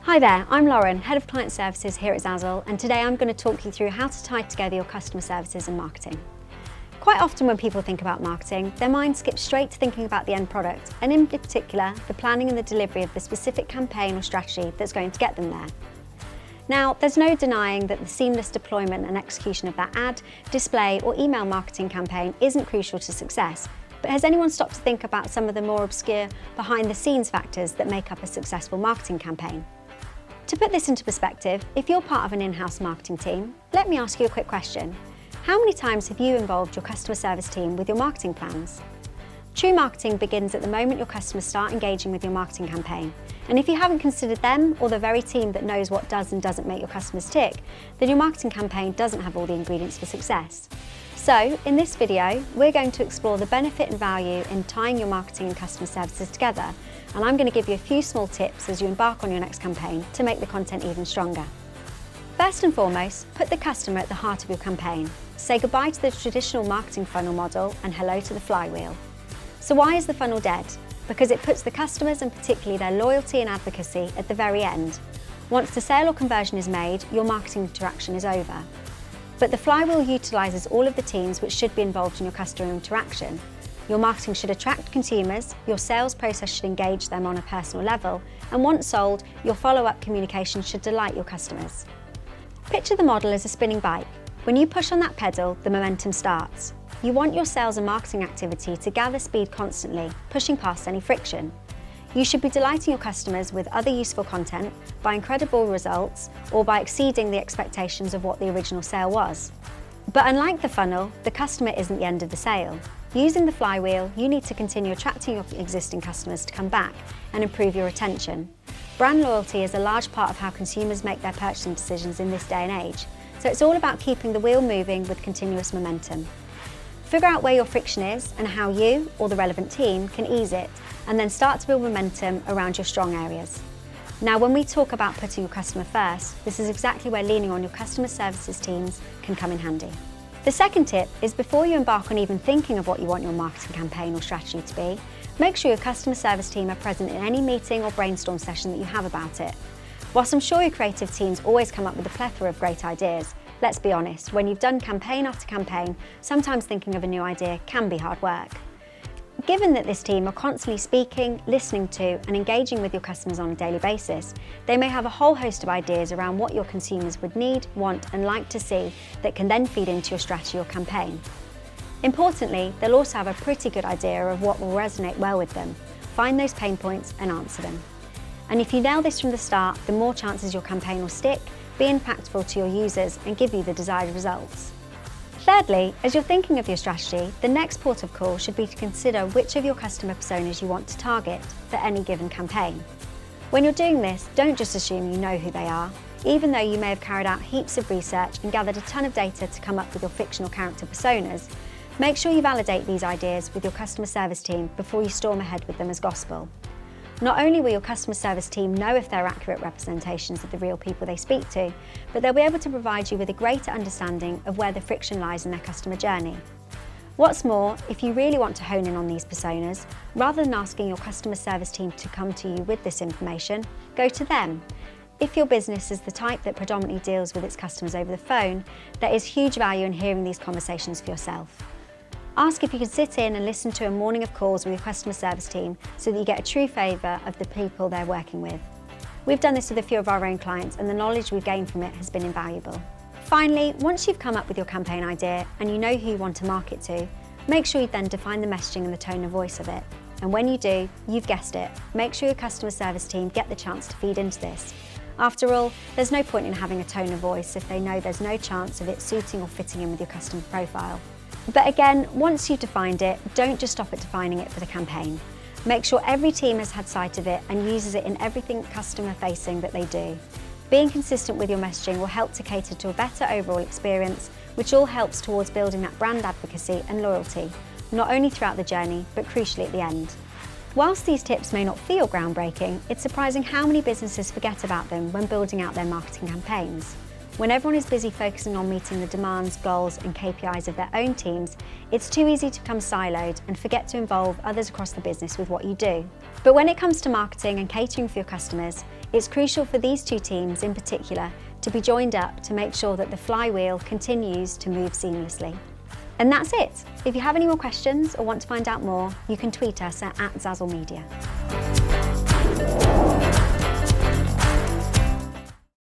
Hi there, I'm Lauren, Head of Client Services here at Zazzle, and today I'm going to talk you through how to tie together your customer services and marketing. Quite often when people think about marketing, their mind skips straight to thinking about the end product, and in particular, the planning and the delivery of the specific campaign or strategy that's going to get them there. Now, there's no denying that the seamless deployment and execution of that ad, display or email marketing campaign isn't crucial to success, but has anyone stopped to think about some of the more obscure behind-the-scenes factors that make up a successful marketing campaign? To put this into perspective, if you're part of an in-house marketing team, let me ask you a quick question. How many times have you involved your customer service team with your marketing plans? True marketing begins at the moment your customers start engaging with your marketing campaign. And if you haven't considered them or the very team that knows what does and doesn't make your customers tick, then your marketing campaign doesn't have all the ingredients for success. So, in this video, we're going to explore the benefit and value in tying your marketing and customer services together, and I'm going to give you a few small tips as you embark on your next campaign to make the content even stronger. First and foremost, put the customer at the heart of your campaign. Say goodbye to the traditional marketing funnel model and hello to the flywheel. So why is the funnel dead? Because it puts the customers and particularly their loyalty and advocacy at the very end. Once the sale or conversion is made, your marketing interaction is over. But the flywheel utilises all of the teams which should be involved in your customer interaction. Your marketing should attract consumers, your sales process should engage them on a personal level, and once sold, your follow-up communication should delight your customers. Picture the model as a spinning bike. When you push on that pedal, the momentum starts. You want your sales and marketing activity to gather speed constantly, pushing past any friction. You should be delighting your customers with other useful content, by incredible results, or by exceeding the expectations of what the original sale was. But unlike the funnel, the customer isn't the end of the sale. Using the flywheel, you need to continue attracting your existing customers to come back and improve your retention. Brand loyalty is a large part of how consumers make their purchasing decisions in this day and age, so it's all about keeping the wheel moving with continuous momentum. Figure out where your friction is and how you, or the relevant team, can ease it, and then start to build momentum around your strong areas. Now, when we talk about putting your customer first, this is exactly where leaning on your customer services teams can come in handy. The second tip is before you embark on even thinking of what you want your marketing campaign or strategy to be, make sure your customer service team are present in any meeting or brainstorm session that you have about it. Whilst I'm sure your creative teams always come up with a plethora of great ideas, let's be honest, when you've done campaign after campaign, sometimes thinking of a new idea can be hard work. Given that this team are constantly speaking, listening to and engaging with your customers on a daily basis, they may have a whole host of ideas around what your consumers would need, want and like to see that can then feed into your strategy or campaign. Importantly, they'll also have a pretty good idea of what will resonate well with them. Find those pain points and answer them. And if you nail this from the start, the more chances your campaign will stick, be impactful to your users and give you the desired results. Thirdly, as you're thinking of your strategy, the next port of call should be to consider which of your customer personas you want to target for any given campaign. When you're doing this, don't just assume you know who they are. Even though you may have carried out heaps of research and gathered a ton of data to come up with your fictional character personas, make sure you validate these ideas with your customer service team before you storm ahead with them as gospel. Not only will your customer service team know if they're accurate representations of the real people they speak to, but they'll be able to provide you with a greater understanding of where the friction lies in their customer journey. What's more, if you really want to hone in on these personas, rather than asking your customer service team to come to you with this information, go to them. If your business is the type that predominantly deals with its customers over the phone, there is huge value in hearing these conversations for yourself. Ask if you can sit in and listen to a morning of calls with your customer service team so that you get a true flavour of the people they're working with. We've done this with a few of our own clients and the knowledge we've gained from it has been invaluable. Finally, once you've come up with your campaign idea and you know who you want to market to, make sure you then define the messaging and the tone of voice of it. And when you do, you've guessed it, make sure your customer service team get the chance to feed into this. After all, there's no point in having a tone of voice if they know there's no chance of it suiting or fitting in with your customer profile. But again, once you've defined it, don't just stop at defining it for the campaign. Make sure every team has had sight of it and uses it in everything customer-facing that they do. Being consistent with your messaging will help to cater to a better overall experience, which all helps towards building that brand advocacy and loyalty, not only throughout the journey, but crucially at the end. Whilst these tips may not feel groundbreaking, it's surprising how many businesses forget about them when building out their marketing campaigns. When everyone is busy focusing on meeting the demands, goals and KPIs of their own teams, it's too easy to become siloed and forget to involve others across the business with what you do. But when it comes to marketing and catering for your customers, It's crucial for these two teams in particular to be joined up to make sure that the flywheel continues to move seamlessly. And that's it. If you have any more questions or want to find out more, you can tweet us at @ZazzleMedia.